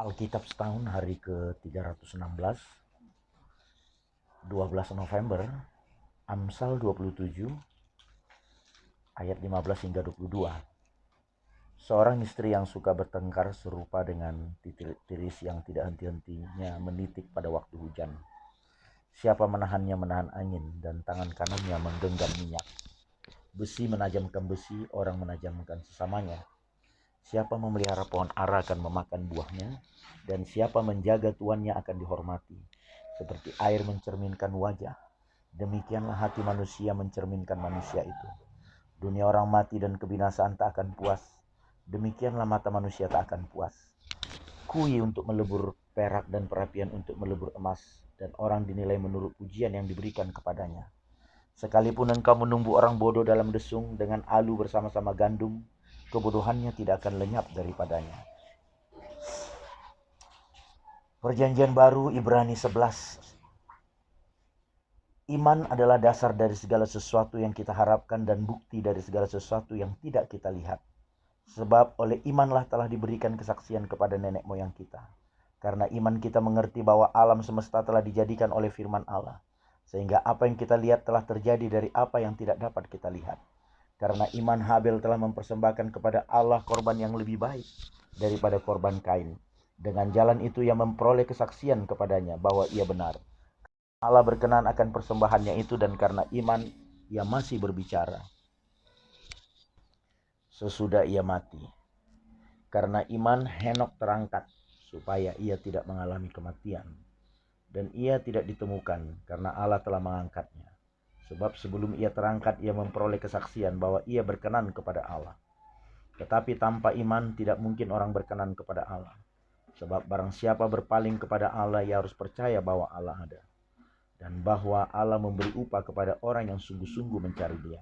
Alkitab setahun hari ke-316, 12 November, Amsal 27, ayat 15 hingga 22. Seorang istri yang suka bertengkar serupa dengan titik tiris yang tidak henti-hentinya menitik pada waktu hujan. Siapa menahannya menahan angin, dan tangan kanannya menggenggam minyak. Besi menajamkan besi, orang menajamkan sesamanya. Siapa memelihara pohon ara akan memakan buahnya, dan siapa menjaga tuannya akan dihormati. Seperti air mencerminkan wajah, demikianlah hati manusia mencerminkan manusia itu. Dunia orang mati dan kebinasaan tak akan puas, demikianlah mata manusia tak akan puas. Kui untuk melebur perak dan perapian untuk melebur emas, dan orang dinilai menurut pujian yang diberikan kepadanya. Sekalipun engkau menumbuh orang bodoh dalam desung dengan alu bersama-sama gandum, kebodohannya tidak akan lenyap daripadanya. Perjanjian baru Ibrani 11. Iman adalah dasar dari segala sesuatu yang kita harapkan dan bukti dari segala sesuatu yang tidak kita lihat. Sebab oleh imanlah telah diberikan kesaksian kepada nenek moyang kita. Karena iman kita mengerti bahwa alam semesta telah dijadikan oleh firman Allah. Sehingga apa yang kita lihat telah terjadi dari apa yang tidak dapat kita lihat. Karena iman Habel telah mempersembahkan kepada Allah korban yang lebih baik daripada korban Kain. Dengan jalan itu ia memperoleh kesaksian kepadanya bahwa ia benar. Allah berkenan akan persembahannya itu, dan karena iman ia masih berbicara sesudah ia mati. Karena iman Henok terangkat supaya ia tidak mengalami kematian. Dan ia tidak ditemukan karena Allah telah mengangkatnya. Sebab sebelum ia terangkat, ia memperoleh kesaksian bahwa ia berkenan kepada Allah. Tetapi tanpa iman tidak mungkin orang berkenan kepada Allah. Sebab barang siapa berpaling kepada Allah, ia harus percaya bahwa Allah ada. Dan bahwa Allah memberi upah kepada orang yang sungguh-sungguh mencari Dia.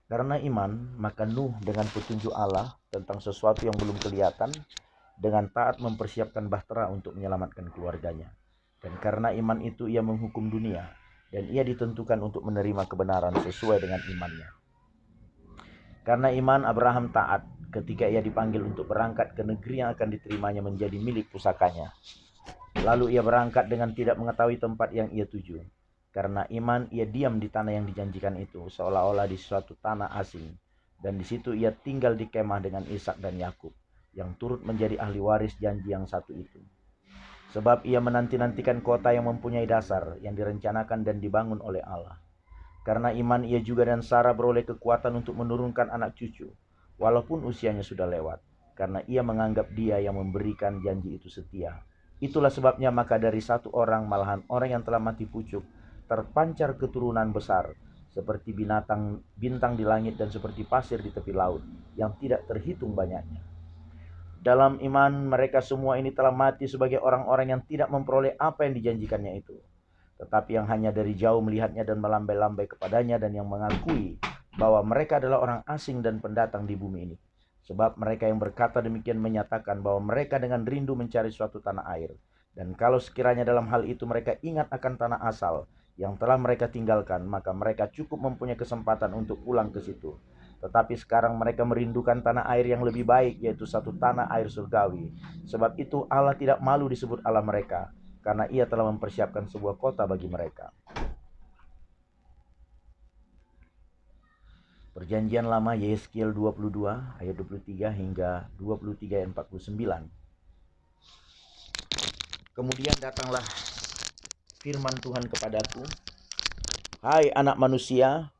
Karena iman, maka Nuh dengan petunjuk Allah tentang sesuatu yang belum kelihatan, dengan taat mempersiapkan bahtera untuk menyelamatkan keluarganya. Dan karena iman itu ia menghukum dunia, dan ia ditentukan untuk menerima kebenaran sesuai dengan imannya. Karena iman Abraham taat ketika ia dipanggil untuk berangkat ke negeri yang akan diterimanya menjadi milik pusakanya. Lalu ia berangkat dengan tidak mengetahui tempat yang ia tuju. Karena iman ia diam di tanah yang dijanjikan itu, seolah-olah di suatu tanah asing. Dan di situ ia tinggal di kemah dengan Ishak dan Yakub, yang turut menjadi ahli waris janji yang satu itu. Sebab ia menanti-nantikan kota yang mempunyai dasar, yang direncanakan dan dibangun oleh Allah. Karena iman ia juga dan Sarah beroleh kekuatan untuk menurunkan anak cucu, walaupun usianya sudah lewat. Karena ia menganggap Dia yang memberikan janji itu setia. Itulah sebabnya maka dari satu orang, malahan orang yang telah mati pucuk, terpancar keturunan besar, seperti bintang di langit dan seperti pasir di tepi laut, yang tidak terhitung banyaknya. Dalam iman mereka semua ini telah mati sebagai orang-orang yang tidak memperoleh apa yang dijanjikannya itu, tetapi yang hanya dari jauh melihatnya dan melambai-lambai kepadanya, dan yang mengakui bahwa mereka adalah orang asing dan pendatang di bumi ini. Sebab mereka yang berkata demikian menyatakan bahwa mereka dengan rindu mencari suatu tanah air. Dan kalau sekiranya dalam hal itu mereka ingat akan tanah asal yang telah mereka tinggalkan, maka mereka cukup mempunyai kesempatan untuk pulang ke situ. Tetapi sekarang mereka merindukan tanah air yang lebih baik, yaitu satu tanah air surgawi. Sebab itu Allah tidak malu disebut Allah mereka, karena ia telah mempersiapkan sebuah kota bagi mereka. Perjanjian lama Yehezkiel 22 ayat 23 hingga 23 ayat 49. Kemudian datanglah firman Tuhan kepadaku, "Hai anak manusia,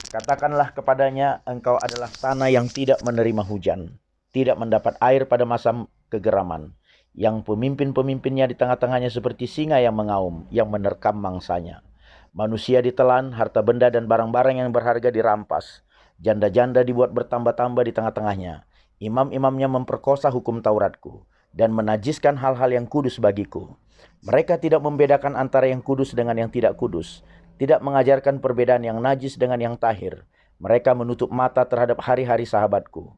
katakanlah kepadanya, engkau adalah tanah yang tidak menerima hujan, tidak mendapat air pada masa kegeraman, yang pemimpin-pemimpinnya di tengah-tengahnya seperti singa yang mengaum, yang menerkam mangsanya. Manusia ditelan, harta benda dan barang-barang yang berharga dirampas. Janda-janda dibuat bertambah-tambah di tengah-tengahnya. Imam-imamnya memperkosa hukum Tauratku, dan menajiskan hal-hal yang kudus bagiku. Mereka tidak membedakan antara yang kudus dengan yang tidak kudus, tidak mengajarkan perbedaan yang najis dengan yang tahir. Mereka menutup mata terhadap hari-hari sahabatku.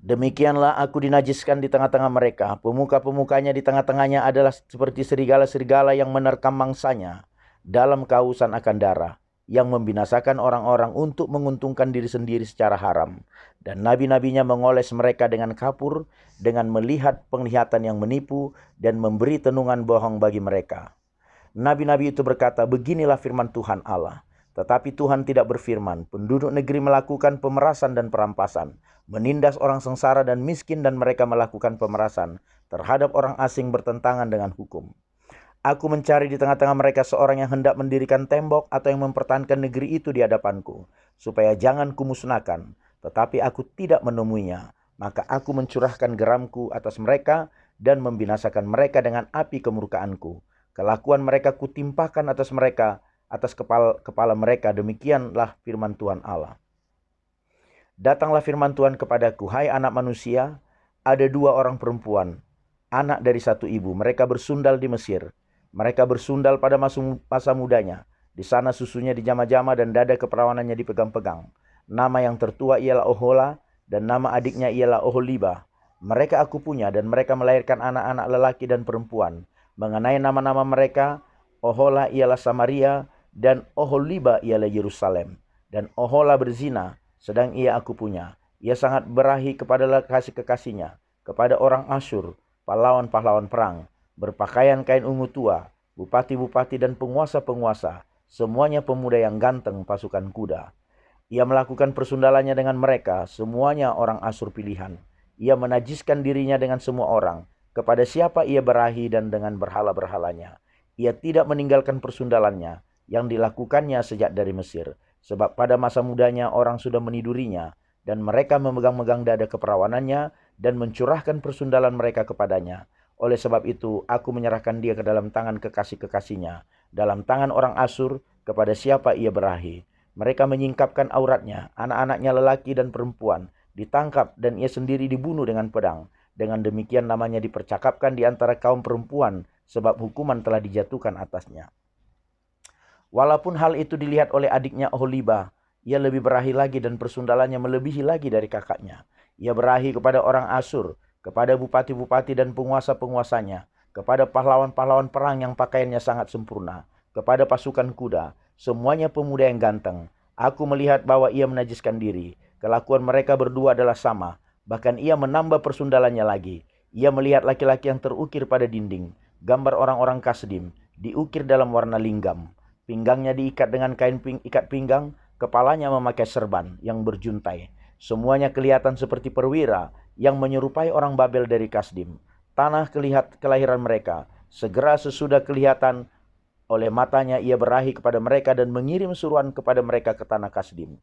Demikianlah aku dinajiskan di tengah-tengah mereka. Pemuka-pemukanya di tengah-tengahnya adalah seperti serigala-serigala yang menerkam mangsanya dalam kehausan akan darah. yang membinasakan orang-orang untuk menguntungkan diri sendiri secara haram. Dan nabi-nabinya mengoles mereka dengan kapur, dengan melihat penglihatan yang menipu, dan memberi tenungan bohong bagi mereka. Nabi-nabi itu berkata, beginilah firman Tuhan Allah. Tetapi Tuhan tidak berfirman. Penduduk negeri melakukan pemerasan dan perampasan, menindas orang sengsara dan miskin, dan mereka melakukan pemerasan terhadap orang asing bertentangan dengan hukum. Aku mencari di tengah-tengah mereka seorang yang hendak mendirikan tembok atau yang mempertahankan negeri itu di hadapanku, supaya jangan kumusnahkan. Tetapi aku tidak menemuinya. Maka aku mencurahkan geramku atas mereka dan membinasakan mereka dengan api kemurkaanku. Kelakuan mereka kutimpahkan atas mereka, atas kepala mereka. Demikianlah firman Tuhan Allah. Datanglah firman Tuhan kepadaku, hai anak manusia, ada 2 orang perempuan, anak dari satu ibu. Mereka bersundal di Mesir. Mereka bersundal pada masa mudanya. Di sana susunya dijama-jama dan dada keperawanannya dipegang-pegang. Nama yang tertua ialah Ohola dan nama adiknya ialah Oholiba. Mereka aku punya dan mereka melahirkan anak-anak lelaki dan perempuan. Mengenai nama-nama mereka, Ohola ialah Samaria dan Oholiba ialah Yerusalem. Dan Ohola berzina, sedang ia aku punya. Ia sangat berahi kepada kekasih-kekasihnya, kepada orang Asyur, pahlawan-pahlawan perang, berpakaian kain ungu tua, bupati-bupati dan penguasa-penguasa, semuanya pemuda yang ganteng pasukan kuda. Ia melakukan persundalannya dengan mereka, semuanya orang Asyur pilihan. Ia menajiskan dirinya dengan semua orang, kepada siapa ia berahi dan dengan berhala-berhalanya. Ia tidak meninggalkan persundalannya yang dilakukannya sejak dari Mesir, sebab pada masa mudanya orang sudah menidurinya, dan mereka memegang-megang dada keperawanannya dan mencurahkan persundalan mereka kepadanya. Oleh sebab itu, aku menyerahkan dia ke dalam tangan kekasih-kekasihnya, dalam tangan orang Asyur, kepada siapa ia berahi. Mereka menyingkapkan auratnya, anak-anaknya lelaki dan perempuan, ditangkap dan ia sendiri dibunuh dengan pedang. Dengan demikian namanya dipercakapkan di antara kaum perempuan, sebab hukuman telah dijatuhkan atasnya. Walaupun hal itu dilihat oleh adiknya Oholiba, ia lebih berahi lagi dan persundalannya melebihi lagi dari kakaknya. Ia berahi kepada orang Asyur, kepada bupati-bupati dan penguasa-penguasanya, kepada pahlawan-pahlawan perang yang pakaiannya sangat sempurna, kepada pasukan kuda, semuanya pemuda yang ganteng. Aku melihat bahwa ia menajiskan diri. Kelakuan mereka berdua adalah sama, bahkan ia menambah persundalannya lagi. Ia melihat laki-laki yang terukir pada dinding, gambar orang-orang Kasdim, diukir dalam warna linggam. Pinggangnya diikat dengan kain ikat pinggang, kepalanya memakai serban yang berjuntai. Semuanya kelihatan seperti perwira yang menyerupai orang Babel dari Kasdim. Tanah kelahiran mereka. Segera sesudah kelihatan oleh matanya ia berahi kepada mereka dan mengirim suruhan kepada mereka ke tanah Kasdim.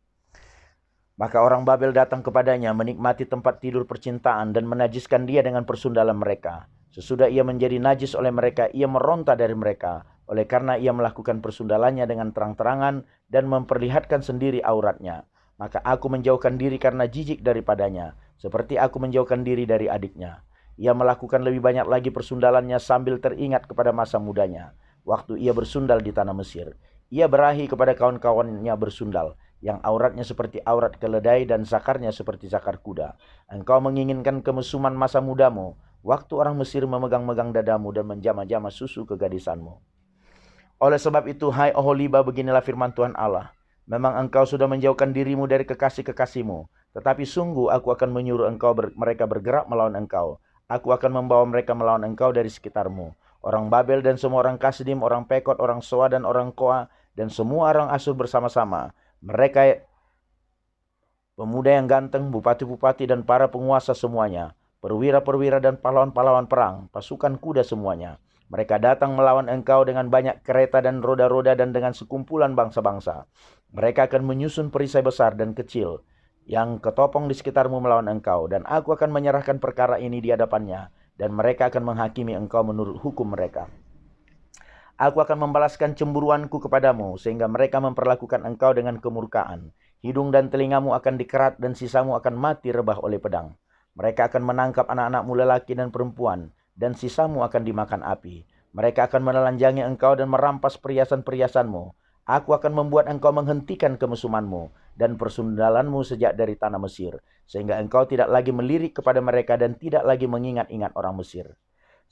Maka orang Babel datang kepadanya, menikmati tempat tidur percintaan dan menajiskan dia dengan persundalan mereka. Sesudah ia menjadi najis oleh mereka, ia meronta dari mereka. Oleh karena ia melakukan persundalannya dengan terang-terangan dan memperlihatkan sendiri auratnya. Maka aku menjauhkan diri karena jijik daripadanya, seperti aku menjauhkan diri dari adiknya. Ia melakukan lebih banyak lagi persundalannya sambil teringat kepada masa mudanya, waktu ia bersundal di tanah Mesir. Ia berahi kepada kawan-kawannya bersundal, yang auratnya seperti aurat keledai dan zakarnya seperti zakar kuda. Engkau menginginkan kemesuman masa mudamu, waktu orang Mesir memegang-megang dadamu dan menjama-jama susu kegadisanmu. Oleh sebab itu, hai Oholiba, beginilah firman Tuhan Allah. Memang engkau sudah menjauhkan dirimu dari kekasih-kekasihmu, tetapi sungguh aku akan menyuruh mereka bergerak melawan engkau. Aku akan membawa mereka melawan engkau dari sekitarmu. Orang Babel dan semua orang Kasdim, orang Pekod, orang Soa dan orang Koa, dan semua orang Asyur bersama-sama. Mereka pemuda yang ganteng, bupati-bupati dan para penguasa semuanya, perwira-perwira dan pahlawan-pahlawan perang, pasukan kuda semuanya. Mereka datang melawan engkau dengan banyak kereta dan roda-roda dan dengan sekumpulan bangsa-bangsa. Mereka akan menyusun perisai besar dan kecil yang ketopong di sekitarmu melawan engkau. Dan aku akan menyerahkan perkara ini di hadapannya. Dan mereka akan menghakimi engkau menurut hukum mereka. Aku akan membalaskan cemburuanku kepadamu, sehingga mereka memperlakukan engkau dengan kemurkaan. Hidung dan telingamu akan dikerat dan sisamu akan mati rebah oleh pedang. Mereka akan menangkap anak-anakmu lelaki dan perempuan, dan sisamu akan dimakan api. Mereka akan menelanjangi engkau dan merampas perhiasan-perhiasanmu. Aku akan membuat engkau menghentikan kemesumanmu dan persundalanmu sejak dari tanah Mesir, sehingga engkau tidak lagi melirik kepada mereka dan tidak lagi mengingat-ingat orang Mesir.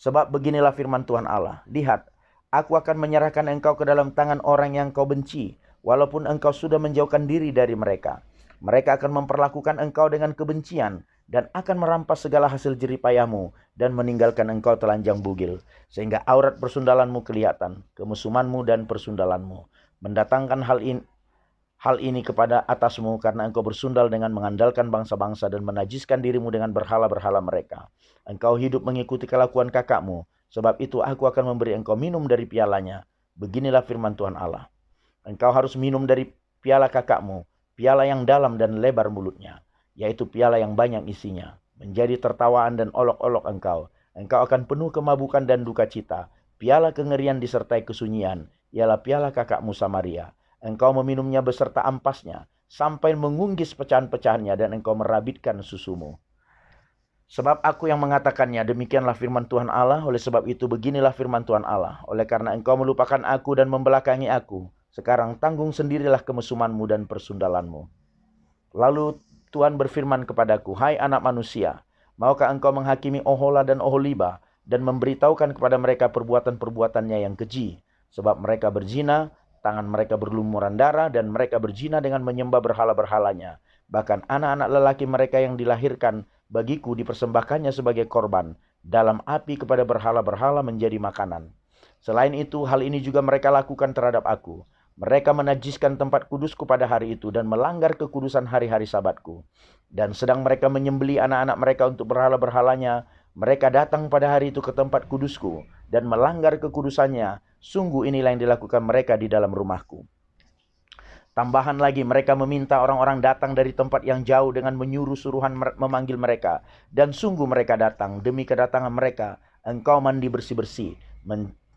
Sebab beginilah firman Tuhan Allah, lihat, aku akan menyerahkan engkau ke dalam tangan orang yang kau benci, walaupun engkau sudah menjauhkan diri dari mereka. Mereka akan memperlakukan engkau dengan kebencian dan akan merampas segala hasil jeripayahmu dan meninggalkan engkau telanjang bugil, sehingga aurat persundalanmu kelihatan, kemesumanmu dan persundalanmu. Mendatangkan hal ini kepada atasmu karena engkau bersundal dengan mengandalkan bangsa-bangsa dan menajiskan dirimu dengan berhala-berhala mereka. Engkau hidup mengikuti kelakuan kakakmu, sebab itu aku akan memberi engkau minum dari pialanya. Beginilah firman Tuhan Allah. Engkau harus minum dari piala kakakmu, piala yang dalam dan lebar mulutnya, yaitu piala yang banyak isinya, menjadi tertawaan dan olok-olok engkau. Engkau akan penuh kemabukan dan duka cita. Piala kengerian disertai kesunyian, ialah piala kakakmu Samaria. Engkau meminumnya beserta ampasnya, sampai mengunggis pecahan-pecahannya, dan engkau merabitkan susumu. Sebab aku yang mengatakannya, demikianlah firman Tuhan Allah. Oleh sebab itu beginilah firman Tuhan Allah. Oleh karena engkau melupakan aku dan membelakangi aku, sekarang tanggung sendirilah kemesumanmu dan persundalanmu. Lalu Tuhan berfirman kepadaku, hai anak manusia, maukah engkau menghakimi Ohola dan Oholiba, dan memberitahukan kepada mereka perbuatan-perbuatannya yang keji? Sebab mereka berzina, tangan mereka berlumuran darah, dan mereka berzina dengan menyembah berhala-berhalanya. Bahkan anak-anak lelaki mereka yang dilahirkan bagiku dipersembahkannya sebagai korban dalam api kepada berhala-berhala menjadi makanan. Selain itu, hal ini juga mereka lakukan terhadap aku. Mereka menajiskan tempat kudusku pada hari itu dan melanggar kekudusan hari-hari sabatku. Dan sedang mereka menyembeli anak-anak mereka untuk berhala-berhalanya, mereka datang pada hari itu ke tempat kudusku dan melanggar kekudusannya. Sungguh inilah yang dilakukan mereka di dalam rumahku. Tambahan lagi, mereka meminta orang-orang datang dari tempat yang jauh dengan menyuruh suruhan memanggil mereka. Dan sungguh mereka datang, demi kedatangan mereka, engkau mandi bersih-bersih,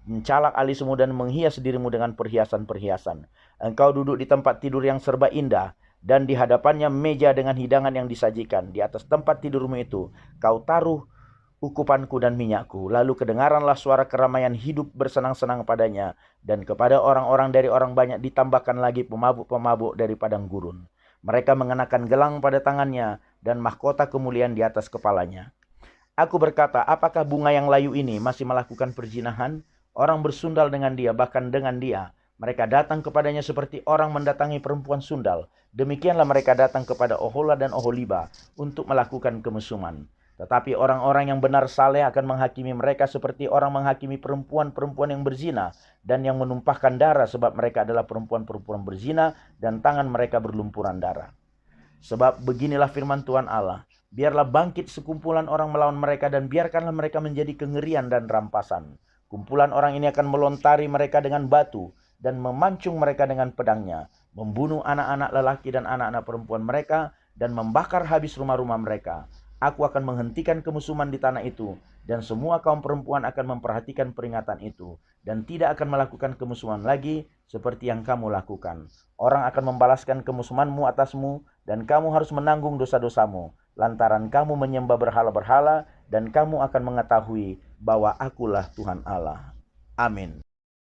mencalak alismu dan menghias dirimu dengan perhiasan-perhiasan. Engkau duduk di tempat tidur yang serba indah, dan di hadapannya meja dengan hidangan yang disajikan. Di atas tempat tidurmu itu, kau taruh ukupanku dan minyakku. Lalu kedengaranlah suara keramaian hidup bersenang-senang padanya, dan kepada orang-orang dari orang banyak ditambahkan lagi pemabuk-pemabuk dari padang gurun. Mereka mengenakan gelang pada tangannya dan mahkota kemuliaan di atas kepalanya. Aku berkata, apakah bunga yang layu ini masih melakukan perzinahan? Orang bersundal dengan dia, bahkan dengan dia. Mereka datang kepadanya seperti orang mendatangi perempuan sundal. Demikianlah mereka datang kepada Ohola dan Oholiba untuk melakukan kemesuman. Tetapi orang-orang yang benar saleh akan menghakimi mereka seperti orang menghakimi perempuan-perempuan yang berzina dan yang menumpahkan darah, sebab mereka adalah perempuan-perempuan berzina dan tangan mereka berlumpuran darah. Sebab beginilah firman Tuhan Allah, biarlah bangkit sekumpulan orang melawan mereka dan biarkanlah mereka menjadi kengerian dan rampasan. Kumpulan orang ini akan melontari mereka dengan batu dan memancung mereka dengan pedangnya, membunuh anak-anak lelaki dan anak-anak perempuan mereka dan membakar habis rumah-rumah mereka. Aku akan menghentikan kemusuhan di tanah itu, dan semua kaum perempuan akan memperhatikan peringatan itu, dan tidak akan melakukan kemusuhan lagi seperti yang kamu lakukan. Orang akan membalaskan kemusuhanmu atasmu, dan kamu harus menanggung dosa-dosamu, lantaran kamu menyembah berhala-berhala, dan kamu akan mengetahui bahwa akulah Tuhan Allah. Amin.